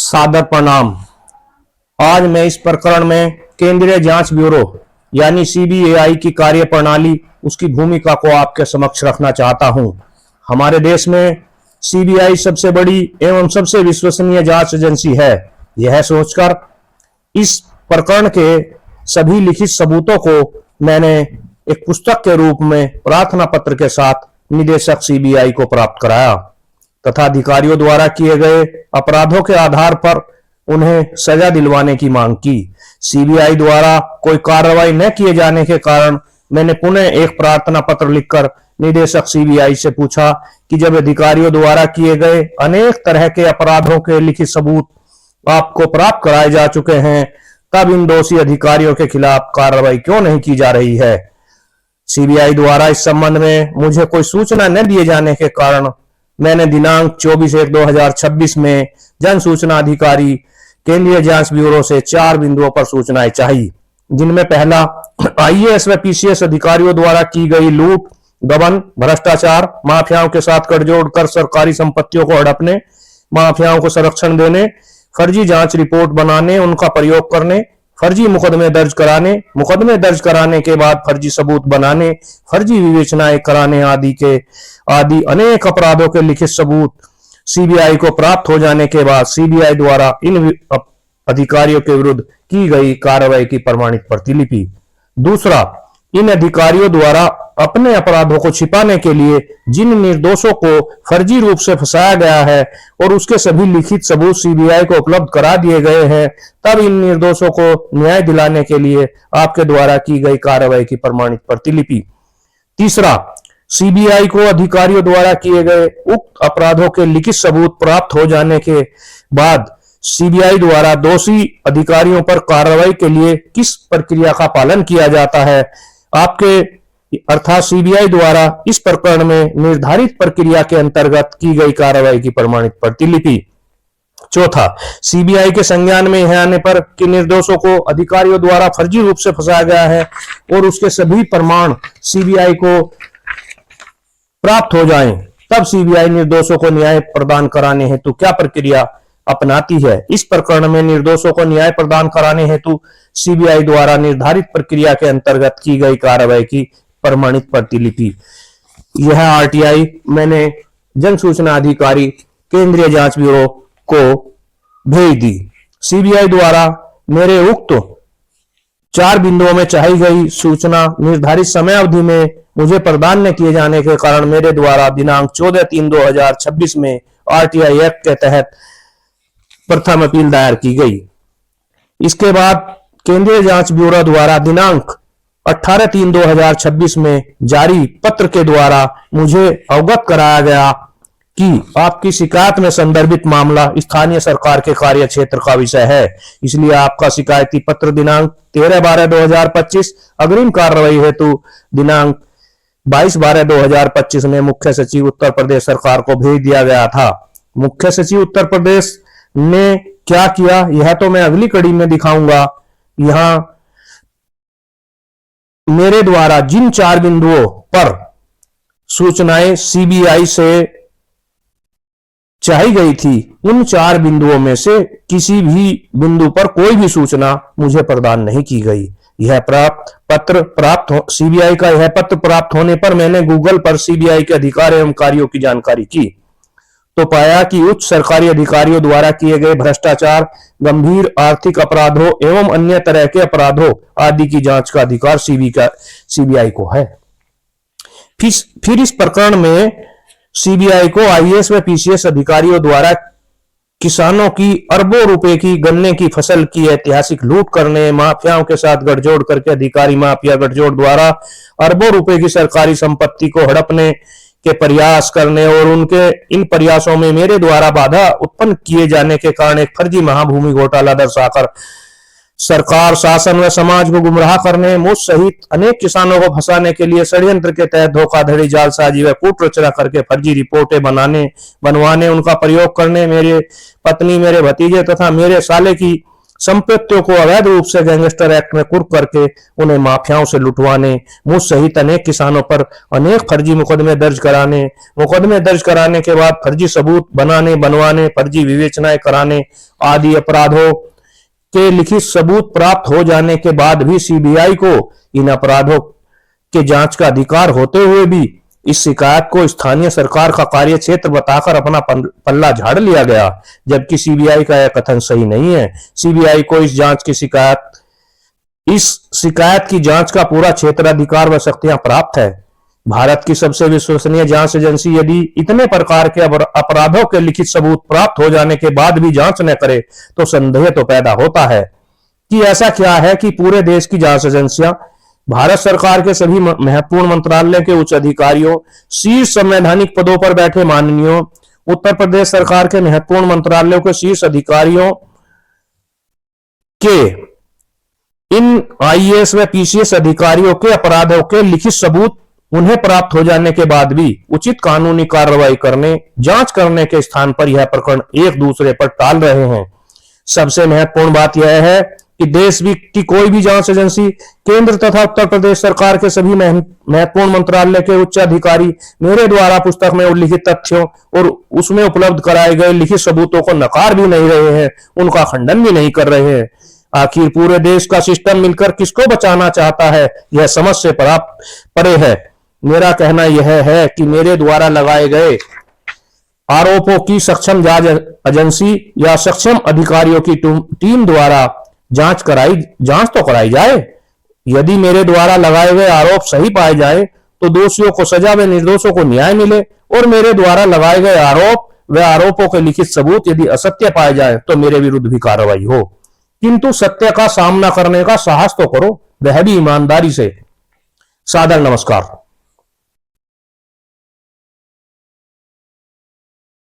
सादर प्रणाम। आज मैं इस प्रकरण में केंद्रीय जांच ब्यूरो यानी सीबीआई की कार्य प्रणाली, उसकी भूमिका को आपके समक्ष रखना चाहता हूं। हमारे देश में सीबीआई सबसे बड़ी एवं सबसे विश्वसनीय जांच एजेंसी है। यह सोचकर इस प्रकरण के सभी लिखित सबूतों को मैंने एक पुस्तक के रूप में प्रार्थना पत्र के साथ निदेशक सीबीआई को प्राप्त कराया तथा अधिकारियों द्वारा किए गए अपराधों के आधार पर उन्हें सजा दिलवाने की मांग की। सीबीआई द्वारा कोई कार्रवाई न किए जाने के कारण मैंने पुनः एक प्रार्थना पत्र लिखकर निदेशक सीबीआई से पूछा कि जब अधिकारियों द्वारा किए गए अनेक तरह के अपराधों के लिखित सबूत आपको प्राप्त कराए जा चुके हैं, तब इन दोषी अधिकारियों के खिलाफ कार्रवाई क्यों नहीं की जा रही है। सीबीआई द्वारा इस संबंध में मुझे कोई सूचना न दिए जाने के कारण मैंने दिनांक 24/1/2026 में जन सूचना अधिकारी केंद्रीय जांच ब्यूरो से 4 बिंदुओं पर सूचनाएं चाहिए, जिनमें पहला, आईएएस व पीसीएस अधिकारियों द्वारा की गई लूट, गबन, भ्रष्टाचार, माफियाओं के साथ गठजोड़ कर सरकारी संपत्तियों को हड़पने, माफियाओं को संरक्षण देने, फर्जी जांच रिपोर्ट बनाने, उनका प्रयोग करने, फर्जी मुकदमे दर्ज कराने, मुकदमे दर्ज कराने के बाद फर्जी सबूत बनाने, फर्जी विवेचनाएं कराने आदि अनेक अपराधों के लिखित सबूत सीबीआई को प्राप्त हो जाने के बाद सीबीआई द्वारा इन अधिकारियों के विरुद्ध की गई कार्रवाई की प्रमाणित प्रतिलिपि। दूसरा, इन अधिकारियों द्वारा अपने अपराधों को छिपाने के लिए जिन निर्दोषों को फर्जी रूप से फंसाया गया है और उसके सभी लिखित सबूत सीबीआई को उपलब्ध करा दिए गए हैं, तब इन निर्दोषों को न्याय दिलाने के लिए आपके द्वारा की गई कार्रवाई की प्रमाणित प्रतिलिपि। तीसरा, सीबीआई को अधिकारियों द्वारा किए गए उक्त अपराधों के लिखित सबूत प्राप्त हो जाने के बाद सीबीआई द्वारा दोषी अधिकारियों पर कार्रवाई के लिए किस प्रक्रिया का पालन किया जाता है, आपके अर्थात सीबीआई द्वारा इस प्रकरण में निर्धारित प्रक्रिया के अंतर्गत की गई कार्रवाई की प्रमाणित प्रतिलिपि। चौथा, सीबीआई के संज्ञान में यह आने पर कि निर्दोषों को अधिकारियों द्वारा फर्जी रूप से फंसाया गया है और उसके सभी प्रमाण सीबीआई को प्राप्त हो जाएं, तब सीबीआई निर्दोषों को न्याय प्रदान कराने हेतु क्या प्रक्रिया अपनाती है। इस प्रकरण में निर्दोषों को न्याय प्रदान कराने हेतु सीबीआई द्वारा निर्धारित प्रक्रिया के अंतर्गत की गई कार्रवाई की प्रमाणित प्रतिलिपि। यह आरटीआई मैंने जन सूचना अधिकारी केंद्रीय जांच ब्यूरो को भेज दी। सीबीआई द्वारा मेरे उक्त 4 बिंदुओं में चाही गई सूचना निर्धारित समय अवधि में मुझे प्रदान न किए जाने के कारण मेरे द्वारा दिनांक 14/3/2026 में आरटीआई एक्ट के तहत प्रथम अपील दायर की गई। इसके बाद केंद्रीय जांच ब्यूरो द्वारा दिनांक 18/3/2026 में जारी पत्र के द्वारा मुझे अवगत कराया गया कि आपकी शिकायत में संदर्भित मामला स्थानीय सरकार के कार्य क्षेत्र का विषय है, इसलिए आपका शिकायती पत्र दिनांक 13/12/2025 अग्रिम कार्रवाई हेतु दिनांक 22/12/2025 में मुख्य सचिव उत्तर प्रदेश सरकार को भेज दिया गया था। मुख्य सचिव उत्तर प्रदेश ने क्या किया, यह तो मैं अगली कड़ी में दिखाऊंगा। यहां मेरे द्वारा जिन 4 बिंदुओं पर सूचनाएं सीबीआई से चाही गई थी, उन 4 बिंदुओं में से किसी भी बिंदु पर कोई भी सूचना मुझे प्रदान नहीं की गई। यह सीबीआई का यह पत्र प्राप्त होने पर मैंने गूगल पर सीबीआई के अधिकारी एवं कार्यों की जानकारी की तो पाया कि उच्च सरकारी अधिकारियों द्वारा किए गए भ्रष्टाचार, गंभीर आर्थिक अपराधों एवं अन्य तरह के अपराधों आदि की जांच का अधिकार सीबीआई को है। फिर इस प्रकरण में सीबीआई को आईएएस व पीसीएस अधिकारियों द्वारा किसानों की अरबों रुपए की गन्ने की फसल की ऐतिहासिक लूट करने, माफियाओं के साथ गठजोड़ करके अधिकारी माफिया गठजोड़ द्वारा अरबों रुपए की सरकारी संपत्ति को हड़पने के प्रयास करने और उनके इन प्रयासों में मेरे द्वारा बाधा उत्पन्न किए जाने के कारण एक फर्जी महाभूमि घोटाला दर्शाकर सरकार, शासन व समाज को गुमराह करने, मुझ सहित अनेक किसानों को फंसाने के लिए षड्यंत्र के तहत धोखाधड़ी, जालसाजी व कूट रचना करके फर्जी रिपोर्टें बनवाने, उनका प्रयोग करने, मेरे पत्नी, मेरे भतीजे तथा मेरे साले की संपत्तियों को अवैध रूप से गैंगस्टर एक्ट में कुर्क करके उन्हें माफियाओं से लुटवाने, मुझ सहित अनेक किसानों पर अनेक फर्जी मुकदमे दर्ज कराने के बाद फर्जी सबूत बनवाने, फर्जी विवेचनाएं कराने आदि अपराधों के लिखित सबूत प्राप्त हो जाने के बाद भी सीबीआई को इन अपराधों के जांच का अधिकार होते हुए भी इस शिकायत को स्थानीय सरकार का कार्य क्षेत्र बताकर अपना पल्ला झाड़ लिया गया, जबकि सीबीआई का यह कथन सही नहीं है। सीबीआई को इस शिकायत की जांच का पूरा क्षेत्राधिकार व शक्तियां प्राप्त है। भारत की सबसे विश्वसनीय जांच एजेंसी यदि इतने प्रकार के अपराधों के लिखित सबूत प्राप्त हो जाने के बाद भी जांच न करे तो संदेह तो पैदा होता है कि ऐसा क्या है कि पूरे देश की जांच एजेंसियां, भारत सरकार के सभी महत्वपूर्ण मंत्रालय के उच्च अधिकारियों, शीर्ष संवैधानिक पदों पर बैठे माननीयों, उत्तर प्रदेश सरकार के महत्वपूर्ण मंत्रालयों के शीर्ष अधिकारियों के इन आईएएस व पीसीएस अधिकारियों के अपराधों के लिखित सबूत उन्हें प्राप्त हो जाने के बाद भी उचित कानूनी कार्रवाई करने, जांच करने के स्थान पर यह प्रकरण एक दूसरे पर टाल रहे हैं। सबसे महत्वपूर्ण बात यह है कि देश की कोई भी जांच एजेंसी, केंद्र तथा उत्तर प्रदेश सरकार के सभी महत्वपूर्ण मंत्रालय के उच्च अधिकारी मेरे द्वारा पुस्तक में उल्लिखित तथ्यों और उसमें उपलब्ध कराए गए लिखित सबूतों को नकार भी नहीं रहे हैं, उनका खंडन भी नहीं कर रहे हैं। आखिर पूरे देश का सिस्टम मिलकर किसको बचाना चाहता है, यह समझ से परे है। मेरा कहना यह है कि मेरे द्वारा लगाए गए आरोपों की सक्षम जांच एजेंसी या सक्षम अधिकारियों की टीम द्वारा जांच तो कराई जाए। यदि मेरे द्वारा लगाए गए आरोप सही पाए जाए तो दोषियों को सजा व निर्दोषों को न्याय मिले, और मेरे द्वारा लगाए गए आरोप व आरोपों के लिखित सबूत यदि असत्य पाए जाए तो मेरे विरुद्ध भी कार्रवाई हो। किंतु सत्य का सामना करने का साहस तो करो, वह भी ईमानदारी से। सादर नमस्कार।